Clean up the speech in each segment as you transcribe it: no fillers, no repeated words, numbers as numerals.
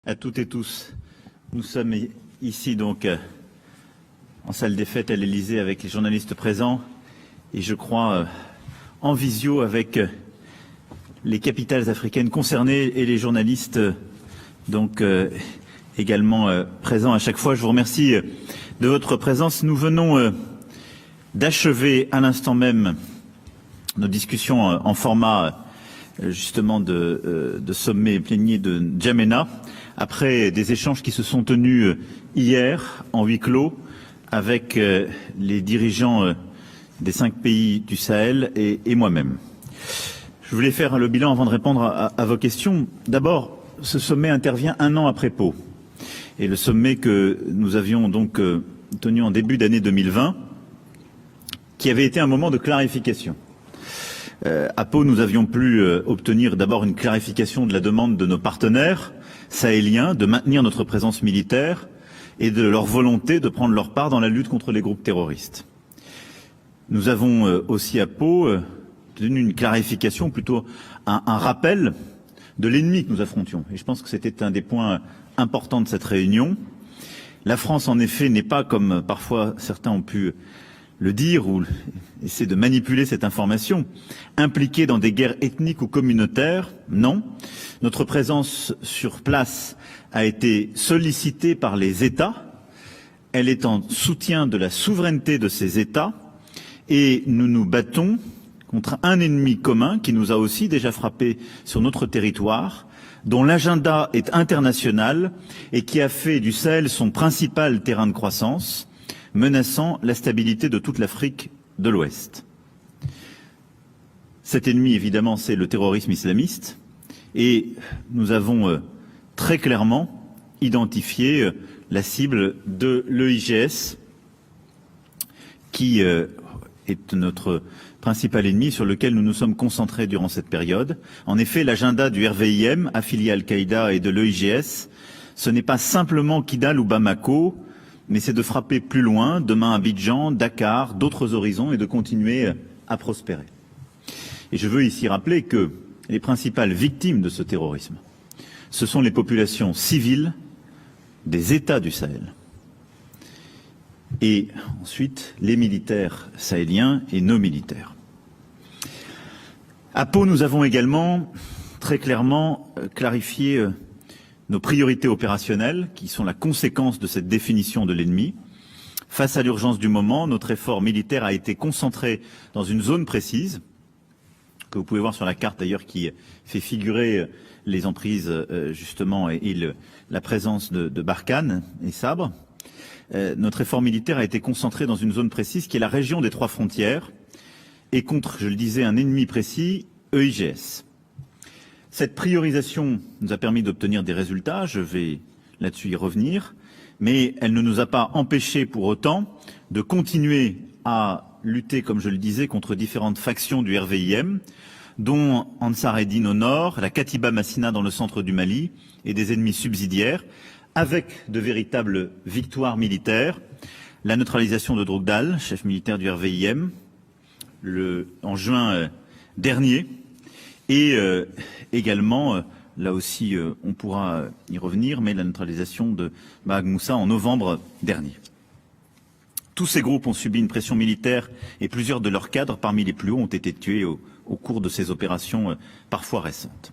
À toutes et tous, nous sommes ici donc en salle des fêtes à l'Élysée avec les journalistes présents et je crois en visio avec les capitales africaines concernées et les journalistes donc également présents à chaque fois. Je vous remercie de votre présence. Nous venons d'achever à l'instant même nos discussions en format justement de sommet plénier de N'Djamena, après des échanges qui se sont tenus hier en huis clos avec les dirigeants des 5 pays du Sahel et moi-même. Je voulais faire le bilan avant de répondre à vos questions. D'abord, ce sommet intervient 1 an après Pau. Et le sommet que nous avions donc tenu en début d'année 2020, qui avait été un moment de clarification. À Pau, nous avions pu obtenir d'abord une clarification de la demande de nos partenaires sahéliens de maintenir notre présence militaire et de leur volonté de prendre leur part dans la lutte contre les groupes terroristes. Nous avons aussi à Pau tenu une clarification, plutôt un rappel de l'ennemi que nous affrontions. Et je pense que c'était un des points importants de cette réunion. La France, en effet, n'est pas, comme parfois certains ont pu le dire ou essayer de manipuler cette information, impliquée dans des guerres ethniques ou communautaires. Non. Notre présence sur place a été sollicitée par les États. Elle est en soutien de la souveraineté de ces États et nous nous battons contre un ennemi commun qui nous a aussi déjà frappé sur notre territoire, dont l'agenda est international et qui a fait du Sahel son principal terrain de croissance, menaçant la stabilité de toute l'Afrique de l'Ouest. Cet ennemi, évidemment, c'est le terrorisme islamiste et nous avons très clairement identifié la cible de l'EIGS qui est notre principal ennemi sur lequel nous nous sommes concentrés durant cette période. En effet, l'agenda du RVIM, affilié à Al-Qaïda et de l'EIGS, ce n'est pas simplement Kidal ou Bamako, mais c'est de frapper plus loin, demain à Abidjan, Dakar, d'autres horizons et de continuer à prospérer. Et je veux ici rappeler que les principales victimes de ce terrorisme, ce sont les populations civiles des États du Sahel. Et ensuite, les militaires sahéliens et nos militaires. À Pau, nous avons également très clairement clarifié nos priorités opérationnelles, qui sont la conséquence de cette définition de l'ennemi. Face à l'urgence du moment, notre effort militaire a été concentré dans une zone précise, que vous pouvez voir sur la carte d'ailleurs, qui fait figurer les emprises justement et la présence de Barkhane et Sabre. Notre effort militaire a été concentré dans une zone précise qui est la région des 3 frontières et contre, je le disais, un ennemi précis, EIGS. Cette priorisation nous a permis d'obtenir des résultats, je vais là-dessus y revenir, mais elle ne nous a pas empêché pour autant de continuer à lutter, comme je le disais, contre différentes factions du RVIM, dont Ansar Eddine au nord, la Katiba Massina dans le centre du Mali et des ennemis subsidiaires, avec de véritables victoires militaires, la neutralisation de Drogdal, chef militaire du RVIM, en juin dernier, et également, là aussi on pourra y revenir, mais la neutralisation de Mahag Moussa en novembre dernier. Tous ces groupes ont subi une pression militaire et plusieurs de leurs cadres, parmi les plus hauts, ont été tués au cours de ces opérations parfois récentes.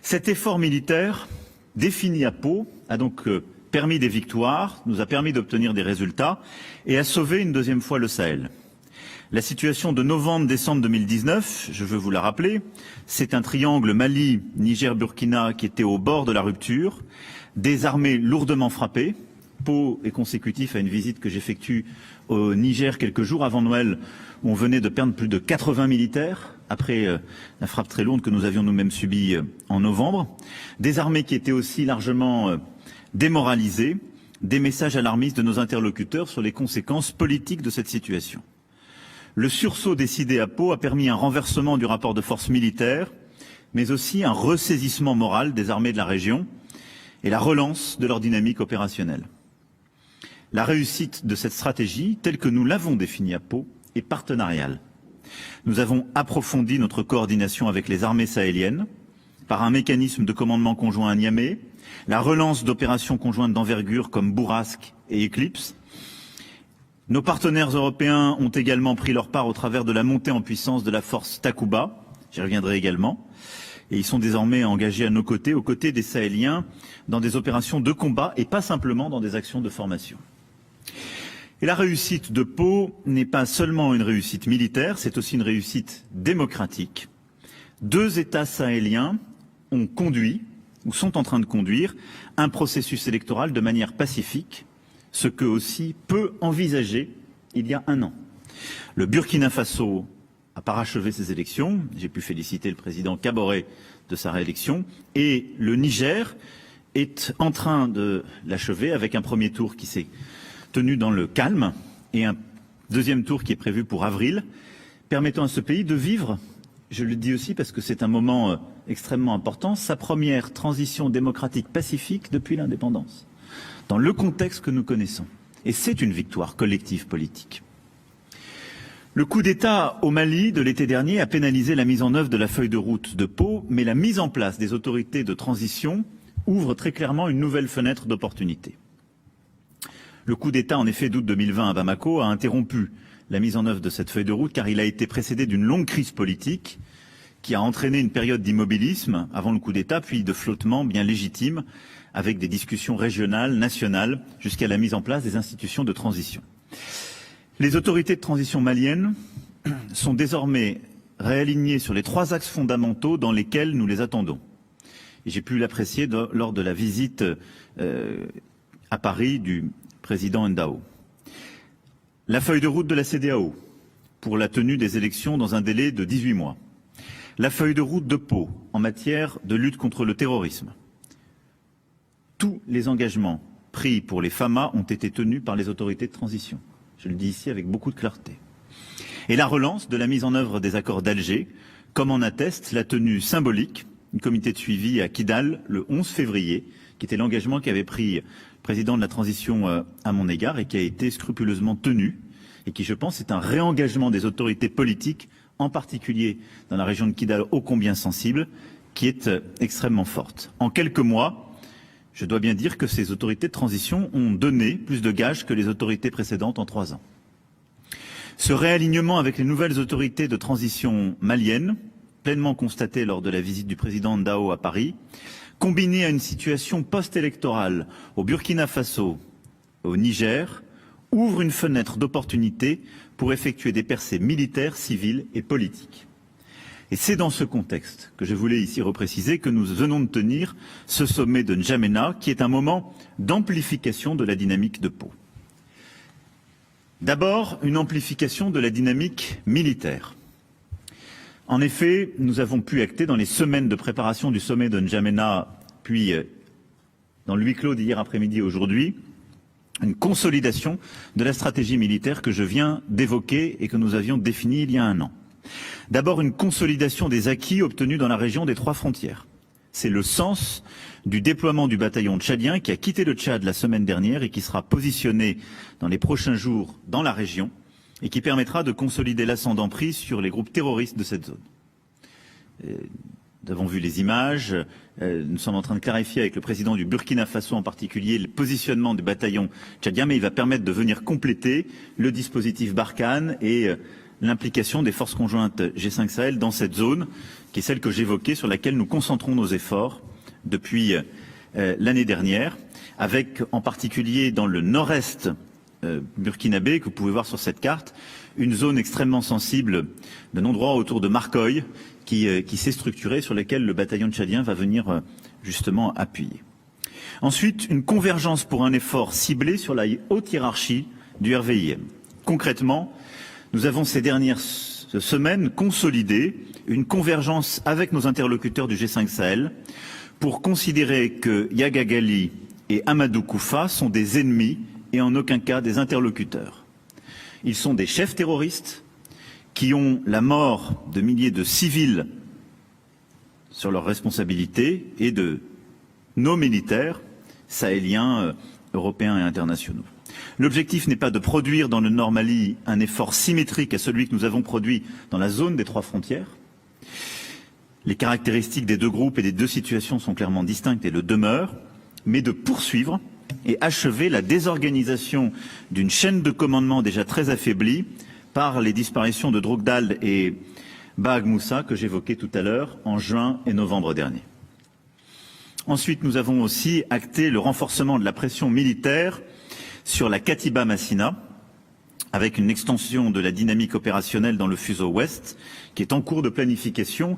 Cet effort militaire défini à Pau a donc permis des victoires, nous a permis d'obtenir des résultats et a sauvé une deuxième fois le Sahel. La situation de novembre-décembre 2019, je veux vous la rappeler, c'est un triangle Mali, Niger, Burkina qui était au bord de la rupture, des armées lourdement frappées. Pau est consécutif à une visite que j'effectue au Niger quelques jours avant Noël, où on venait de perdre plus de 80 militaires après la frappe très lourde que nous avions nous-mêmes subie en novembre. Des armées qui étaient aussi largement démoralisées, des messages alarmistes de nos interlocuteurs sur les conséquences politiques de cette situation. Le sursaut décidé à Pau a permis un renversement du rapport de force militaire, mais aussi un ressaisissement moral des armées de la région et la relance de leur dynamique opérationnelle. La réussite de cette stratégie, telle que nous l'avons définie à Pau, est partenariale. Nous avons approfondi notre coordination avec les armées sahéliennes, par un mécanisme de commandement conjoint à Niamey, la relance d'opérations conjointes d'envergure comme Bourrasque et Eclipse. Nos partenaires européens ont également pris leur part au travers de la montée en puissance de la force Takuba, j'y reviendrai également, et ils sont désormais engagés à nos côtés, aux côtés des Sahéliens, dans des opérations de combat et pas simplement dans des actions de formation. Et la réussite de Pau n'est pas seulement une réussite militaire, c'est aussi une réussite démocratique. 2 États sahéliens ont conduit, ou sont en train de conduire, un processus électoral de manière pacifique, ce que aussi peu envisagé il y a un an. Le Burkina Faso a parachevé ses élections, j'ai pu féliciter le président Kaboré de sa réélection, et le Niger est en train de l'achever avec un premier tour qui s'est tenu dans le calme et un deuxième tour qui est prévu pour avril, permettant à ce pays de vivre, je le dis aussi parce que c'est un moment extrêmement important, sa première transition démocratique pacifique depuis l'indépendance, dans le contexte que nous connaissons. Et c'est une victoire collective politique. Le coup d'État au Mali de l'été dernier a pénalisé la mise en œuvre de la feuille de route de Pau, mais la mise en place des autorités de transition ouvre très clairement une nouvelle fenêtre d'opportunité. Le coup d'État, en effet, d'août 2020 à Bamako a interrompu la mise en œuvre de cette feuille de route car il a été précédé d'une longue crise politique qui a entraîné une période d'immobilisme avant le coup d'État, puis de flottement bien légitime avec des discussions régionales, nationales, jusqu'à la mise en place des institutions de transition. Les autorités de transition maliennes sont désormais réalignées sur les 3 axes fondamentaux dans lesquels nous les attendons. Et j'ai pu l'apprécier lors de la visite à Paris du président Ndao. La feuille de route de la CEDEAO pour la tenue des élections dans un délai de 18 mois. La feuille de route de Pau en matière de lutte contre le terrorisme. Tous les engagements pris pour les FAMA ont été tenus par les autorités de transition. Je le dis ici avec beaucoup de clarté. Et la relance de la mise en œuvre des accords d'Alger, comme en atteste la tenue symbolique du comité de suivi à Kidal le 11 février, qui était l'engagement qu'avait pris le président de la transition à mon égard et qui a été scrupuleusement tenu et qui, je pense, est un réengagement des autorités politiques, en particulier dans la région de Kidal ô combien sensible, qui est extrêmement forte. En quelques mois, je dois bien dire que ces autorités de transition ont donné plus de gages que les autorités précédentes en 3 ans. Ce réalignement avec les nouvelles autorités de transition maliennes, pleinement constaté lors de la visite du président Ndao à Paris, combiné à une situation post-électorale au Burkina Faso, au Niger, ouvre une fenêtre d'opportunité pour effectuer des percées militaires, civiles et politiques. Et c'est dans ce contexte que je voulais ici repréciser que nous venons de tenir ce sommet de N'Djamena, qui est un moment d'amplification de la dynamique de Pau. D'abord, une amplification de la dynamique militaire. En effet, nous avons pu acter dans les semaines de préparation du sommet de N'Djamena, puis dans le huis clos d'hier après-midi et aujourd'hui, une consolidation de la stratégie militaire que je viens d'évoquer et que nous avions définie il y a un an. D'abord, une consolidation des acquis obtenus dans la région des 3 frontières. C'est le sens du déploiement du bataillon tchadien qui a quitté le Tchad la semaine dernière et qui sera positionné dans les prochains jours dans la région et qui permettra de consolider l'ascendant pris sur les groupes terroristes de cette zone. Nous avons vu les images, nous sommes en train de clarifier avec le président du Burkina Faso en particulier le positionnement du bataillon tchadien, mais il va permettre de venir compléter le dispositif Barkhane et l'implication des forces conjointes G5 Sahel dans cette zone, qui est celle que j'évoquais, sur laquelle nous concentrons nos efforts depuis l'année dernière, avec en particulier dans le nord-est burkinabé, que vous pouvez voir sur cette carte, une zone extrêmement sensible d'un endroit autour de Marcoy qui s'est structurée, sur laquelle le bataillon tchadien va venir justement appuyer. Ensuite, une convergence pour un effort ciblé sur la haute hiérarchie du RVIM. Concrètement, nous avons ces dernières semaines consolidé une convergence avec nos interlocuteurs du G5 Sahel pour considérer que Yagagali et Amadou Koufa sont des ennemis et en aucun cas des interlocuteurs. Ils sont des chefs terroristes qui ont la mort de milliers de civils sur leurs responsabilités et de nos militaires sahéliens, européens et internationaux. L'objectif n'est pas de produire dans le Nord Mali un effort symétrique à celui que nous avons produit dans la zone des 3 frontières. Les caractéristiques des deux groupes et des deux situations sont clairement distinctes et le demeurent, mais de poursuivre et achever la désorganisation d'une chaîne de commandement déjà très affaiblie par les disparitions de Drukdal et Bahag Moussa que j'évoquais tout à l'heure en juin et novembre dernier. Ensuite, nous avons aussi acté le renforcement de la pression militaire sur la Katiba Massina, avec une extension de la dynamique opérationnelle dans le fuseau ouest, qui est en cours de planification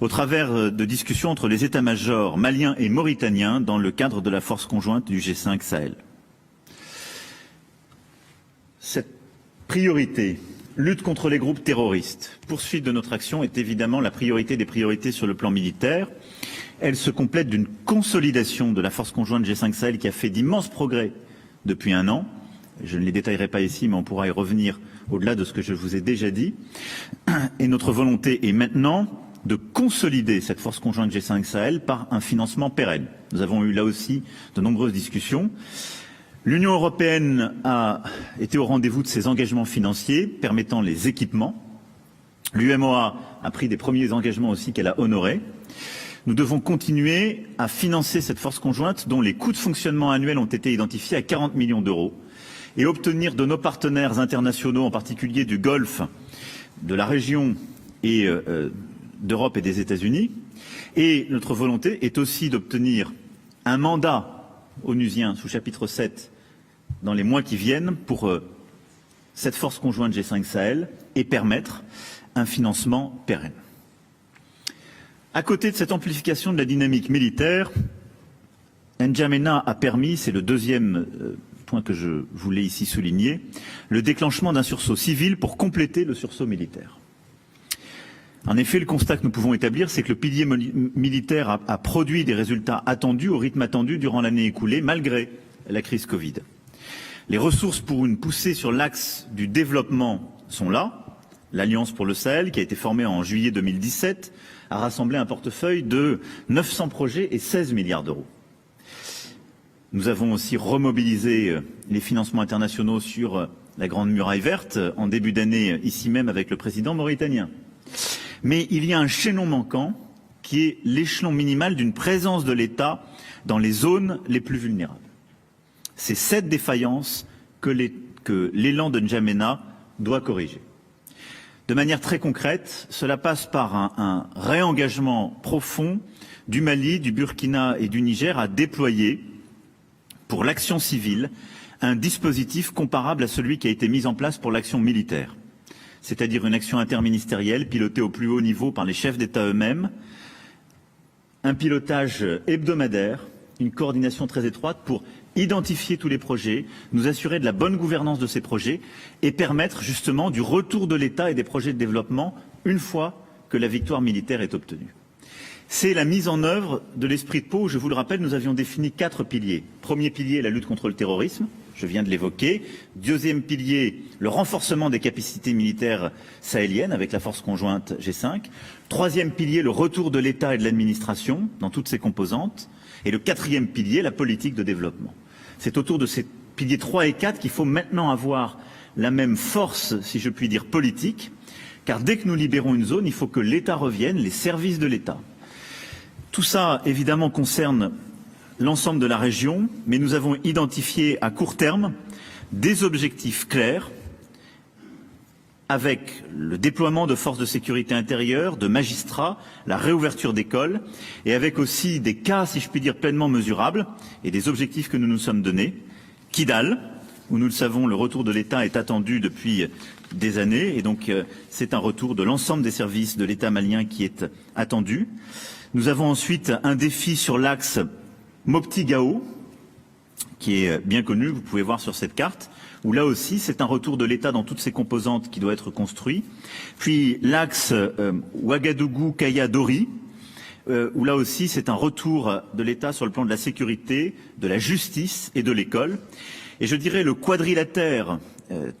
au travers de discussions entre les états-majors maliens et mauritaniens dans le cadre de la force conjointe du G5 Sahel. Cette priorité, lutte contre les groupes terroristes, poursuite de notre action, est évidemment la priorité des priorités sur le plan militaire. Elle se complète d'une consolidation de la force conjointe G5 Sahel qui a fait d'immenses progrès depuis un an. Je ne les détaillerai pas ici, mais on pourra y revenir au-delà de ce que je vous ai déjà dit. Et notre volonté est maintenant de consolider cette force conjointe G5 Sahel par un financement pérenne. Nous avons eu là aussi de nombreuses discussions. L'Union européenne a été au rendez-vous de ses engagements financiers permettant les équipements. L'UMOA a pris des premiers engagements aussi qu'elle a honorés. Nous devons continuer à financer cette force conjointe dont les coûts de fonctionnement annuels ont été identifiés à 40 millions d'euros et obtenir de nos partenaires internationaux, en particulier du Golfe, de la région et d'Europe et des États-Unis. Et notre volonté est aussi d'obtenir un mandat onusien sous chapitre 7 dans les mois qui viennent pour cette force conjointe G5 Sahel et permettre un financement pérenne. À côté de cette amplification de la dynamique militaire, N'Djamena a permis, c'est le deuxième point que je voulais ici souligner, le déclenchement d'un sursaut civil pour compléter le sursaut militaire. En effet, le constat que nous pouvons établir, c'est que le pilier militaire a produit des résultats attendus, au rythme attendu durant l'année écoulée, malgré la crise Covid. Les ressources pour une poussée sur l'axe du développement sont là. L'Alliance pour le Sahel, qui a été formée en juillet 2017, a rassemblé un portefeuille de 900 projets et 16 milliards d'euros. Nous avons aussi remobilisé les financements internationaux sur la Grande Muraille Verte en début d'année, ici même avec le président mauritanien. Mais il y a un chaînon manquant qui est l'échelon minimal d'une présence de l'État dans les zones les plus vulnérables. C'est cette défaillance que l'élan de N'Djamena doit corriger. De manière très concrète, cela passe par un réengagement profond du Mali, du Burkina et du Niger à déployer pour l'action civile un dispositif comparable à celui qui a été mis en place pour l'action militaire, c'est-à-dire une action interministérielle pilotée au plus haut niveau par les chefs d'État eux-mêmes, un pilotage hebdomadaire, une coordination très étroite pour identifier tous les projets, nous assurer de la bonne gouvernance de ces projets et permettre justement du retour de l'État et des projets de développement une fois que la victoire militaire est obtenue. C'est la mise en œuvre de l'esprit de Pau. Je vous le rappelle, nous avions défini 4 piliers. Premier pilier, la lutte contre le terrorisme, je viens de l'évoquer. Deuxième pilier, le renforcement des capacités militaires sahéliennes avec la force conjointe G5. Troisième pilier, le retour de l'État et de l'administration dans toutes ses composantes. Et le quatrième pilier, la politique de développement. C'est autour de ces piliers 3 et 4 qu'il faut maintenant avoir la même force, si je puis dire, politique. Car dès que nous libérons une zone, il faut que l'État revienne, les services de l'État. Tout ça, évidemment, concerne l'ensemble de la région, mais nous avons identifié à court terme des objectifs clairs avec le déploiement de forces de sécurité intérieure, de magistrats, la réouverture d'écoles et avec aussi des cas, si je puis dire, pleinement mesurables et des objectifs que nous nous sommes donnés. Kidal, où nous le savons, le retour de l'État est attendu depuis des années et donc c'est un retour de l'ensemble des services de l'État malien qui est attendu. Nous avons ensuite un défi sur l'axe Mopti-Gao, qui est bien connu, vous pouvez voir sur cette carte, où là aussi c'est un retour de l'État dans toutes ses composantes qui doit être construit. Puis l'axe Ouagadougou-Kaya-Dori, où là aussi c'est un retour de l'État sur le plan de la sécurité, de la justice et de l'école. Et je dirais le quadrilatère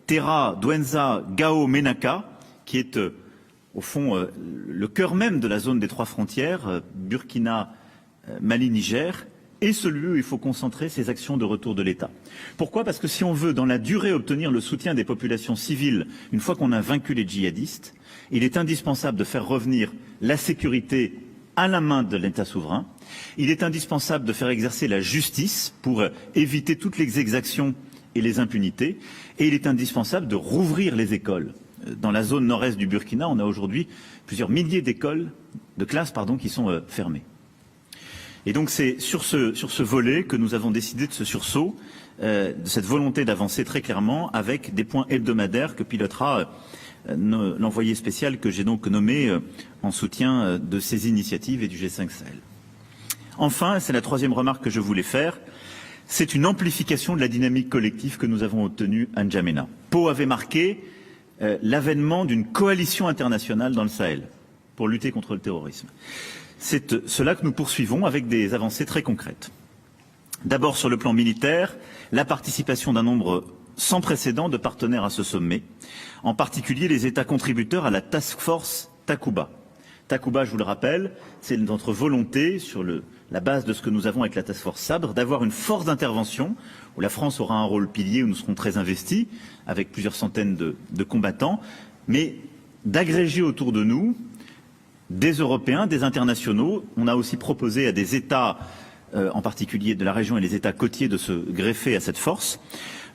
Terra, Douenza, Gao, Menaka, qui est au fond le cœur même de la zone des 3 frontières, Burkina, Mali, Niger, est celui où il faut concentrer ces actions de retour de l'État. Pourquoi ? Parce que si on veut, dans la durée, obtenir le soutien des populations civiles, une fois qu'on a vaincu les djihadistes, Il est indispensable de faire revenir la sécurité à la main de l'État souverain. Il est indispensable de faire exercer la justice pour éviter toutes les exactions et les impunités. Et il est indispensable de rouvrir les écoles. Dans la zone nord-est du Burkina, on a aujourd'hui plusieurs milliers de classes qui sont fermées. Et donc c'est sur ce volet que nous avons décidé de ce sursaut, de cette volonté d'avancer très clairement avec des points hebdomadaires que pilotera l'envoyé spécial que j'ai donc nommé en soutien de ces initiatives et du G5 Sahel. Enfin, c'est la troisième remarque que je voulais faire, c'est une amplification de la dynamique collective que nous avons obtenue à N'Djamena. Pau avait marqué l'avènement d'une coalition internationale dans le Sahel pour lutter contre le terrorisme. C'est cela que nous poursuivons avec des avancées très concrètes. D'abord sur le plan militaire, la participation d'un nombre sans précédent de partenaires à ce sommet, en particulier les États contributeurs à la Task Force Takuba. Takuba, je vous le rappelle, c'est notre volonté, sur la base de ce que nous avons avec la Task Force Sabre, d'avoir une force d'intervention où la France aura un rôle pilier, où nous serons très investis, avec plusieurs centaines de combattants, mais d'agréger autour de nous des Européens, des internationaux. On a aussi proposé à des États, en particulier de la région et les États côtiers, de se greffer à cette force.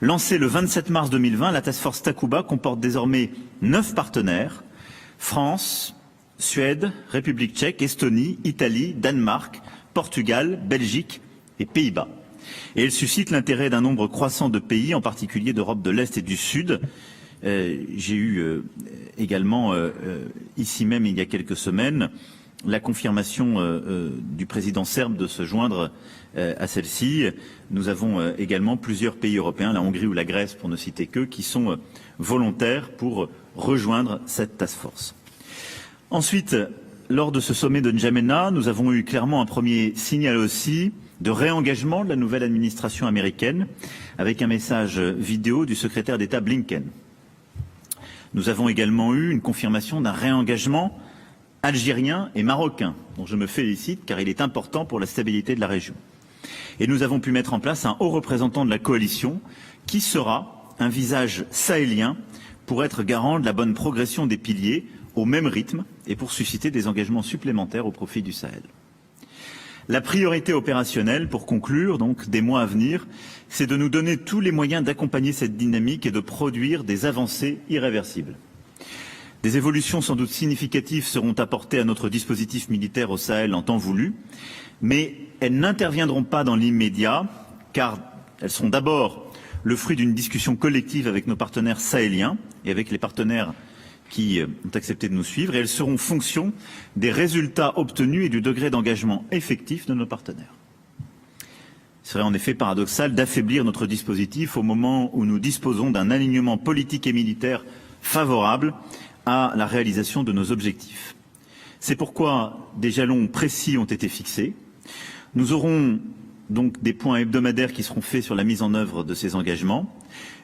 Lancée le 27 mars 2020, la Task Force Takuba comporte désormais 9 partenaires, France, Suède, République tchèque, Estonie, Italie, Danemark, Portugal, Belgique et Pays-Bas. Et elle suscite l'intérêt d'un nombre croissant de pays, en particulier d'Europe de l'Est et du Sud. J'ai eu également, ici même il y a quelques semaines, la confirmation du président serbe de se joindre à celle-ci. Nous avons également plusieurs pays européens, la Hongrie ou la Grèce pour ne citer qu'eux, qui sont volontaires pour rejoindre cette task force. Ensuite, lors de ce sommet de N'Djamena, nous avons eu clairement un premier signal aussi de réengagement de la nouvelle administration américaine avec un message vidéo du secrétaire d'État Blinken. Nous avons également eu une confirmation d'un réengagement algérien et marocain, dont je me félicite car il est important pour la stabilité de la région. Et nous avons pu mettre en place un haut représentant de la coalition qui sera un visage sahélien pour être garant de la bonne progression des piliers au même rythme et pour susciter des engagements supplémentaires au profit du Sahel. La priorité opérationnelle, pour conclure, donc, des mois à venir, c'est de nous donner tous les moyens d'accompagner cette dynamique et de produire des avancées irréversibles. Des évolutions sans doute significatives seront apportées à notre dispositif militaire au Sahel en temps voulu, mais elles n'interviendront pas dans l'immédiat, car elles seront d'abord le fruit d'une discussion collective avec nos partenaires sahéliens et avec les partenaires qui ont accepté de nous suivre, et elles seront fonction des résultats obtenus et du degré d'engagement effectif de nos partenaires. Il serait en effet paradoxal d'affaiblir notre dispositif au moment où nous disposons d'un alignement politique et militaire favorable à la réalisation de nos objectifs. C'est pourquoi des jalons précis ont été fixés. Nous aurons donc des points hebdomadaires qui seront faits sur la mise en œuvre de ces engagements.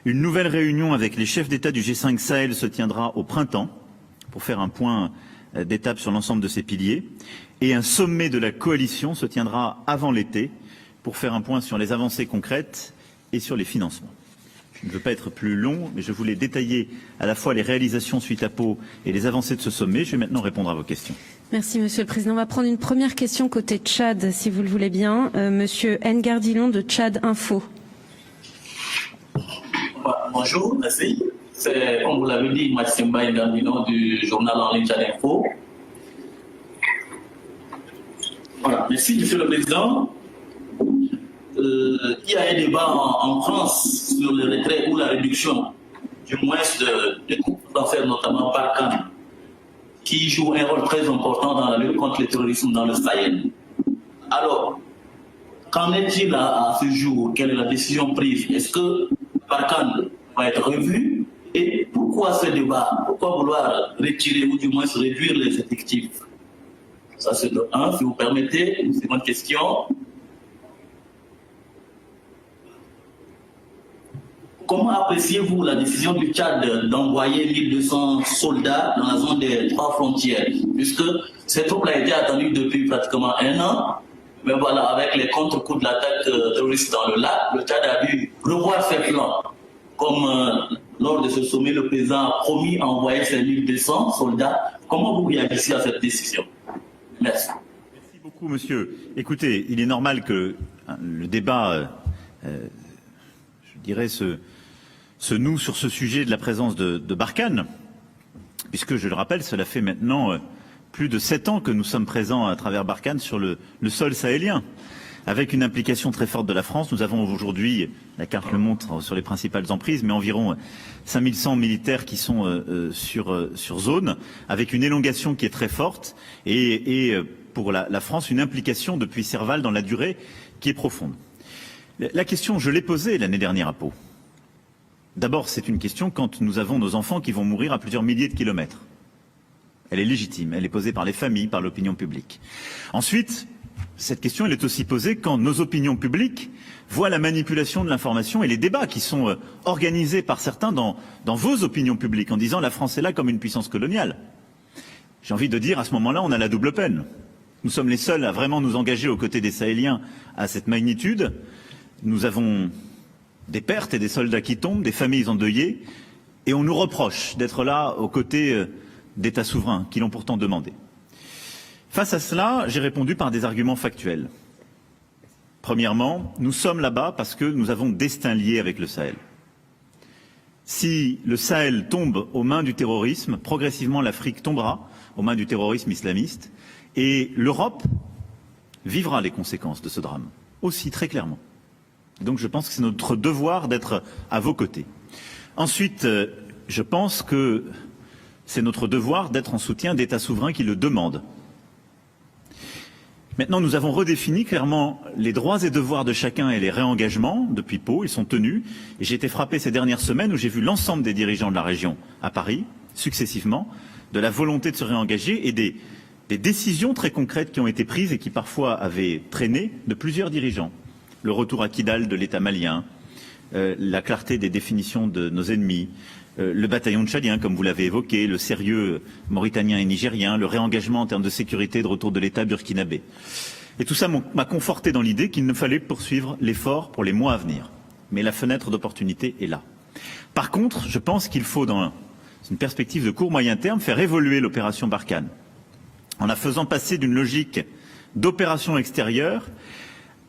Une nouvelle réunion avec les chefs d'État du G5 Sahel se tiendra au printemps pour faire un point d'étape sur l'ensemble de ces piliers. Et un sommet de la coalition se tiendra avant l'été pour faire un point sur les avancées concrètes et sur les financements. Je ne veux pas être plus long, mais je voulais détailler à la fois les réalisations suite à Pau et les avancées de ce sommet. Je vais maintenant répondre à vos questions. Merci Monsieur le Président. On va prendre une première question côté Tchad, si vous le voulez bien. Monsieur Ngardilon de Tchad Info. Bonjour, merci. C'est, comme vous l'avez dit, Maximba Ngardilon du journal en ligne Tchad Info. Voilà, merci Monsieur le Président. Il y a un débat en France sur le retrait ou la réduction, du moins de affaires, notamment Barkhane, qui joue un rôle très important dans la lutte contre le terrorisme dans le Sahel. Alors, qu'en est-il à ce jour? Quelle est la décision prise? Est-ce que Barkhane va être revu? Et pourquoi ce débat? Pourquoi vouloir retirer ou du moins réduire les effectifs? Ça c'est le 1, si vous permettez. Une seconde question. Comment appréciez-vous la décision du Tchad d'envoyer 1200 soldats dans la zone des 3 frontières? Puisque cette troupe a été attendue depuis pratiquement 1 an, mais voilà, avec les contre-coups de l'attaque terroriste dans le lac, le Tchad a dû revoir ses plans, comme lors de ce sommet, le président a promis envoyer ses 1200 soldats. Comment vous réagissez à cette décision? Merci. Merci beaucoup, monsieur. Écoutez, il est normal que le débat, je dirais, se noue sur ce sujet de la présence de Barkhane, puisque, je le rappelle, cela fait maintenant plus de 7 ans que nous sommes présents à travers Barkhane sur le sol sahélien. Avec une implication très forte de la France, nous avons aujourd'hui, la carte le montre sur les principales emprises, mais environ 5100 militaires qui sont sur zone, avec une élongation qui est très forte, et pour la France, une implication depuis Serval dans la durée qui est profonde. La question, je l'ai posée l'année dernière à Pau. D'abord, c'est une question quand nous avons nos enfants qui vont mourir à plusieurs milliers de kilomètres. Elle est légitime, elle est posée par les familles, par l'opinion publique. Ensuite, cette question, elle est aussi posée quand nos opinions publiques voient la manipulation de l'information et les débats qui sont organisés par certains dans vos opinions publiques en disant la France est là comme une puissance coloniale. J'ai envie de dire, à ce moment-là, on a la double peine. Nous sommes les seuls à vraiment nous engager aux côtés des Sahéliens à cette magnitude. Nous avons des pertes et des soldats qui tombent, des familles endeuillées, et on nous reproche d'être là aux côtés d'États souverains qui l'ont pourtant demandé. Face à cela, j'ai répondu par des arguments factuels. Premièrement, nous sommes là-bas parce que nous avons destin lié avec le Sahel. Si le Sahel tombe aux mains du terrorisme, progressivement l'Afrique tombera aux mains du terrorisme islamiste et l'Europe vivra les conséquences de ce drame, aussi très clairement. Donc je pense que c'est notre devoir d'être à vos côtés. Ensuite, je pense que c'est notre devoir d'être en soutien d'États souverains qui le demandent. Maintenant, nous avons redéfini clairement les droits et devoirs de chacun et les réengagements depuis Pau, ils sont tenus. Et j'ai été frappé ces dernières semaines où j'ai vu l'ensemble des dirigeants de la région à Paris, successivement, de la volonté de se réengager et des décisions très concrètes qui ont été prises et qui parfois avaient traîné de plusieurs dirigeants. Le retour à Kidal de l'État malien, la clarté des définitions de nos ennemis, le bataillon tchadien, comme vous l'avez évoqué, le sérieux mauritanien et nigérien, le réengagement en termes de sécurité et de retour de l'État burkinabé. Et tout ça m'a conforté dans l'idée qu'il ne fallait poursuivre l'effort pour les mois à venir. Mais la fenêtre d'opportunité est là. Par contre, je pense qu'il faut, dans une perspective de court-moyen terme, faire évoluer l'opération Barkhane, en la faisant passer d'une logique d'opération extérieure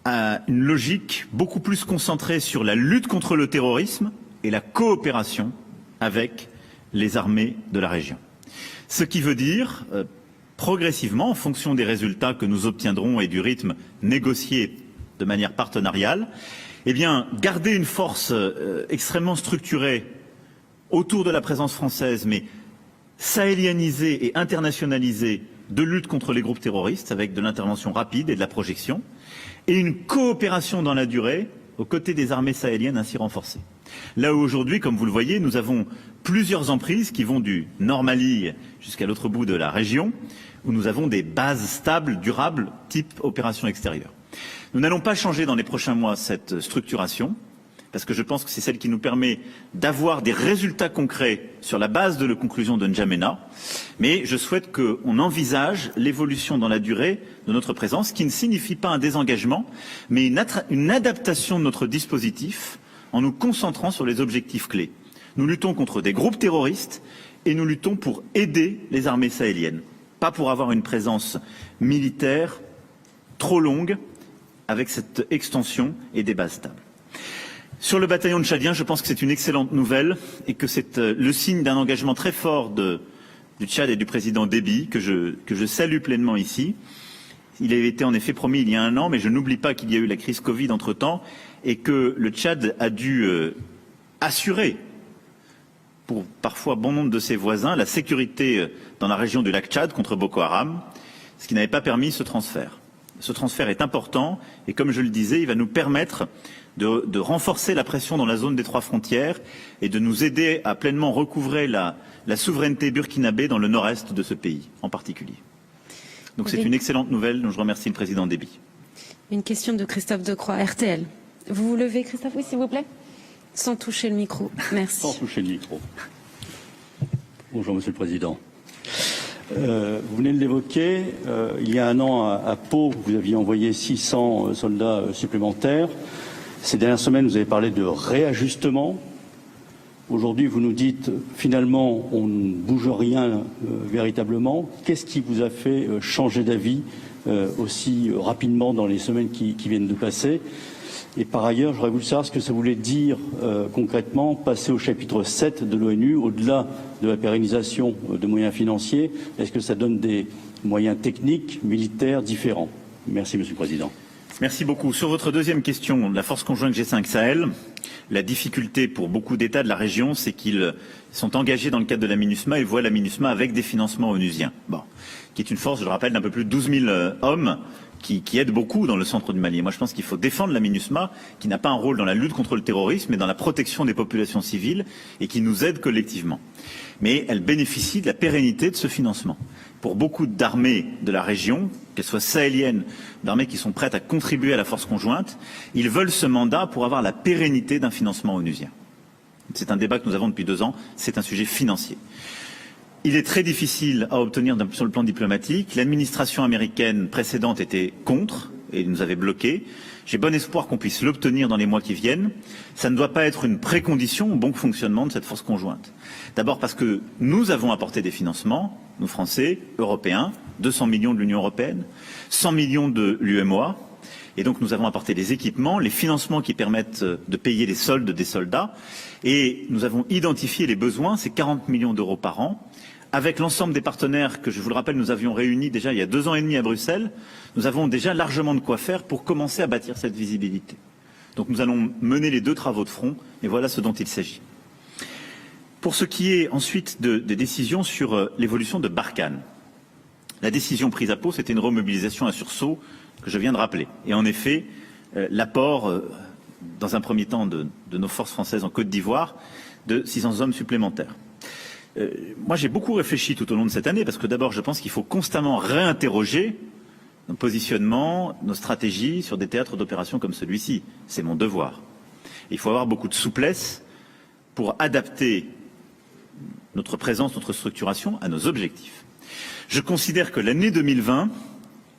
à une logique beaucoup plus concentrée sur la lutte contre le terrorisme et la coopération avec les armées de la région. Ce qui veut dire, progressivement, en fonction des résultats que nous obtiendrons et du rythme négocié de manière partenariale, eh bien, garder une force extrêmement structurée autour de la présence française, mais sahélianisée et internationalisée de lutte contre les groupes terroristes, avec de l'intervention rapide et de la projection, et une coopération dans la durée aux côtés des armées sahéliennes ainsi renforcées. Là où aujourd'hui, comme vous le voyez, nous avons plusieurs emprises qui vont du Nord Mali jusqu'à l'autre bout de la région, où nous avons des bases stables, durables, type opération extérieure. Nous n'allons pas changer dans les prochains mois cette structuration, parce que je pense que c'est celle qui nous permet d'avoir des résultats concrets sur la base de la conclusion de N'Djamena. Mais je souhaite qu'on envisage l'évolution dans la durée de notre présence, qui ne signifie pas un désengagement, mais une adaptation de notre dispositif en nous concentrant sur les objectifs clés. Nous luttons contre des groupes terroristes et nous luttons pour aider les armées sahéliennes, pas pour avoir une présence militaire trop longue avec cette extension et des bases stables. Sur le bataillon tchadien, je pense que c'est une excellente nouvelle et que c'est le signe d'un engagement très fort du Tchad et du président Déby, que je salue pleinement ici. Il avait été en effet promis il y a 1 an, mais je n'oublie pas qu'il y a eu la crise Covid entre-temps et que le Tchad a dû assurer, pour parfois bon nombre de ses voisins, la sécurité dans la région du lac Tchad contre Boko Haram, ce qui n'avait pas permis ce transfert. Ce transfert est important et, comme je le disais, il va nous permettre de renforcer la pression dans la zone des 3 frontières et de nous aider à pleinement recouvrer la souveraineté burkinabé dans le nord-est de ce pays en particulier. Donc c'est une excellente nouvelle dont je remercie le président Déby. Une question de Christophe Decroix, RTL. Vous vous levez, Christophe, oui, s'il vous plaît? Sans toucher le micro. Merci. Sans toucher le micro. Bonjour, Monsieur le Président. Vous venez de l'évoquer, il y a 1 an à Pau, vous aviez envoyé 600 soldats supplémentaires. Ces dernières semaines, vous avez parlé de réajustement. Aujourd'hui, vous nous dites, finalement, on ne bouge rien véritablement. Qu'est-ce qui vous a fait changer d'avis aussi rapidement dans les semaines qui viennent de passer? Et par ailleurs, j'aurais voulu savoir ce que ça voulait dire concrètement, passer au chapitre 7 de l'ONU, au-delà de la pérennisation de moyens financiers. Est-ce que ça donne des moyens techniques, militaires différents? Merci, Monsieur le Président. Merci beaucoup. Sur votre deuxième question, la force conjointe G5 Sahel, la difficulté pour beaucoup d'États de la région, c'est qu'ils sont engagés dans le cadre de la MINUSMA et voient la MINUSMA avec des financements onusiens. Bon, qui est une force, je le rappelle, d'un peu plus de 12 000 hommes qui aide beaucoup dans le centre du Mali. Et moi, je pense qu'il faut défendre la MINUSMA, qui n'a pas un rôle dans la lutte contre le terrorisme, mais dans la protection des populations civiles et qui nous aide collectivement. Mais elle bénéficie de la pérennité de ce financement. Pour beaucoup d'armées de la région, qu'elles soient sahéliennes, d'armées qui sont prêtes à contribuer à la force conjointe, ils veulent ce mandat pour avoir la pérennité d'un financement onusien. C'est un débat que nous avons depuis 2 ans, c'est un sujet financier. Il est très difficile à obtenir sur le plan diplomatique. L'administration américaine précédente était contre et nous avait bloqués. J'ai bon espoir qu'on puisse l'obtenir dans les mois qui viennent. Ça ne doit pas être une précondition au bon fonctionnement de cette force conjointe. D'abord parce que nous avons apporté des financements, nous Français, Européens, 200 millions de l'Union européenne, 100 millions de l'UEMOA. Et donc nous avons apporté des équipements, les financements qui permettent de payer les soldes des soldats. Et nous avons identifié les besoins, c'est 40 millions d'euros par an. Avec l'ensemble des partenaires que, je vous le rappelle, nous avions réunis déjà il y a 2 ans et demi à Bruxelles, nous avons déjà largement de quoi faire pour commencer à bâtir cette visibilité. Donc nous allons mener les 2 travaux de front, et voilà ce dont il s'agit. Pour ce qui est ensuite des décisions sur l'évolution de Barkhane, la décision prise à Pau, c'était une remobilisation à sursaut que je viens de rappeler. Et en effet, l'apport, dans un premier temps, de nos forces françaises en Côte d'Ivoire, de 600 hommes supplémentaires. Moi, j'ai beaucoup réfléchi tout au long de cette année, parce que d'abord, je pense qu'il faut constamment réinterroger nos positionnements, nos stratégies sur des théâtres d'opération comme celui-ci. C'est mon devoir. Il faut avoir beaucoup de souplesse pour adapter notre présence, notre structuration à nos objectifs. Je considère que l'année 2020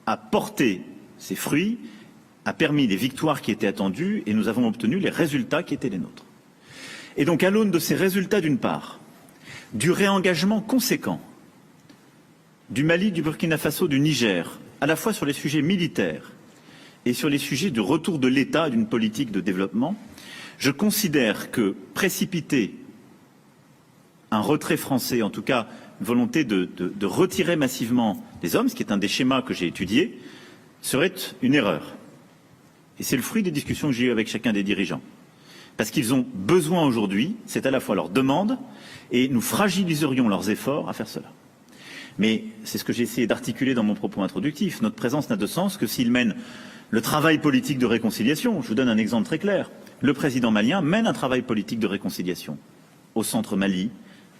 a porté ses fruits, a permis les victoires qui étaient attendues et nous avons obtenu les résultats qui étaient les nôtres. Et donc, à l'aune de ces résultats, d'une part, du réengagement conséquent du Mali, du Burkina Faso, du Niger, à la fois sur les sujets militaires et sur les sujets du retour de l'État d'une politique de développement, je considère que précipiter un retrait français, en tout cas une volonté de retirer massivement des hommes, ce qui est un des schémas que j'ai étudiés, serait une erreur. Et c'est le fruit des discussions que j'ai eues avec chacun des dirigeants. Parce qu'ils ont besoin aujourd'hui, c'est à la fois leur demande, et nous fragiliserions leurs efforts à faire cela. Mais c'est ce que j'ai essayé d'articuler dans mon propos introductif. Notre présence n'a de sens que s'ils mènent le travail politique de réconciliation. Je vous donne un exemple très clair. Le président malien mène un travail politique de réconciliation au centre Mali,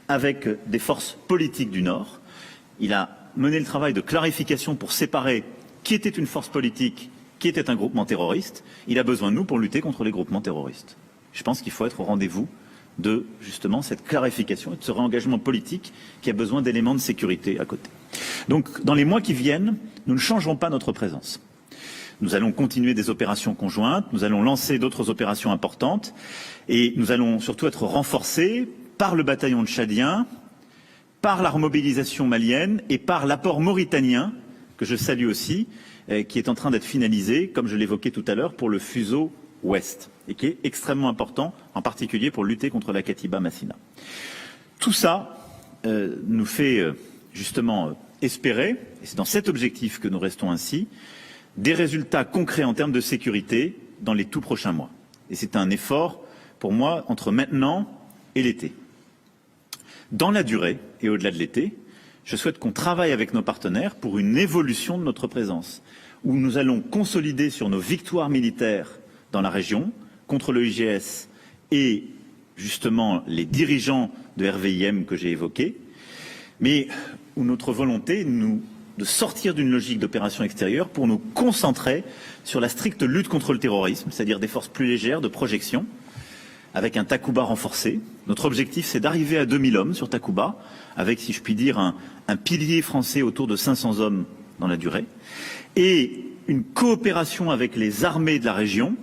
avec des forces politiques du Nord. Il a mené le travail de clarification pour séparer qui était une force politique, qui était un groupement terroriste. Il a besoin de nous pour lutter contre les groupements terroristes. Je pense qu'il faut être au rendez-vous de, justement, cette clarification et de ce réengagement politique qui a besoin d'éléments de sécurité à côté. Donc, dans les mois qui viennent, nous ne changerons pas notre présence. Nous allons continuer des opérations conjointes, nous allons lancer d'autres opérations importantes et nous allons surtout être renforcés par le bataillon tchadien, par la remobilisation malienne et par l'apport mauritanien, que je salue aussi, qui est en train d'être finalisé, comme je l'évoquais tout à l'heure, pour le fuseau ouest, et qui est extrêmement important, en particulier pour lutter contre la Katiba Massina. Tout ça nous fait justement espérer, et c'est dans cet objectif que nous restons ainsi, des résultats concrets en termes de sécurité dans les tout prochains mois. Et c'est un effort, pour moi, entre maintenant et l'été. Dans la durée, et au-delà de l'été, je souhaite qu'on travaille avec nos partenaires pour une évolution de notre présence, où nous allons consolider sur nos victoires militaires dans la région, contre le IGS et justement les dirigeants de RVIM que j'ai évoqués, mais où notre volonté de sortir d'une logique d'opération extérieure pour nous concentrer sur la stricte lutte contre le terrorisme, c'est-à-dire des forces plus légères de projection, avec un Takuba renforcé. Notre objectif, c'est d'arriver à 2000 hommes sur Takuba, avec, si je puis dire, un pilier français autour de 500 hommes dans la durée, et une coopération avec les armées de la région,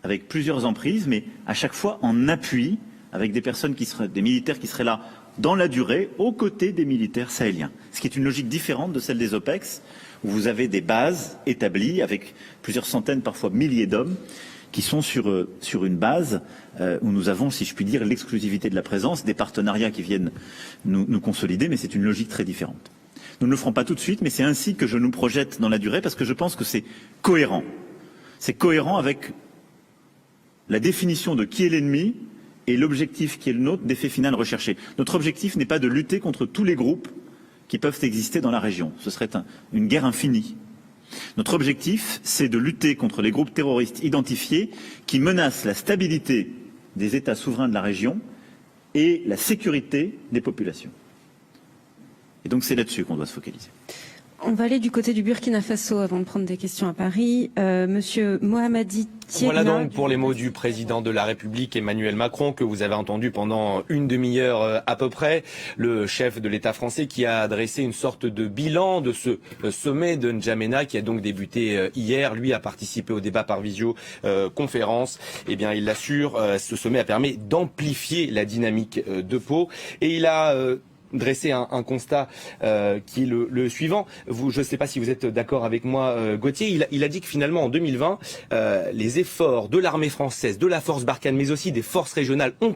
avec plusieurs emprises, mais à chaque fois en appui avec des personnes des militaires qui seraient là dans la durée, aux côtés des militaires sahéliens. Ce qui est une logique différente de celle des OPEX, où vous avez des bases établies avec plusieurs centaines, parfois milliers d'hommes, qui sont sur une base où nous avons, si je puis dire, l'exclusivité de la présence, des partenariats qui viennent nous consolider, mais c'est une logique très différente. Nous ne le ferons pas tout de suite, mais c'est ainsi que je nous projette dans la durée, parce que je pense que c'est cohérent. C'est cohérent avec la définition de qui est l'ennemi et l'objectif qui est le nôtre d'effet final recherché. Notre objectif n'est pas de lutter contre tous les groupes qui peuvent exister dans la région. Ce serait une guerre infinie. Notre objectif, c'est de lutter contre les groupes terroristes identifiés qui menacent la stabilité des États souverains de la région et la sécurité des populations. Et donc c'est là-dessus qu'on doit se focaliser. On va aller du côté du Burkina Faso avant de prendre des questions à Paris. Monsieur Mohamadi Tiegna. Voilà donc pour les mots du président de la République Emmanuel Macron que vous avez entendu pendant une demi-heure à peu près. Le chef de l'État français qui a adressé une sorte de bilan de ce sommet de N'Djamena qui a donc débuté hier. Lui a participé au débat par visioconférence. Eh bien, il l'assure, ce sommet a permis d'amplifier la dynamique de Pau et il a dresser un constat qui est le suivant. Je ne sais pas si vous êtes d'accord avec moi, Gauthier. Il a dit que finalement, en 2020, les efforts de l'armée française, de la force Barkhane, mais aussi des forces régionales ont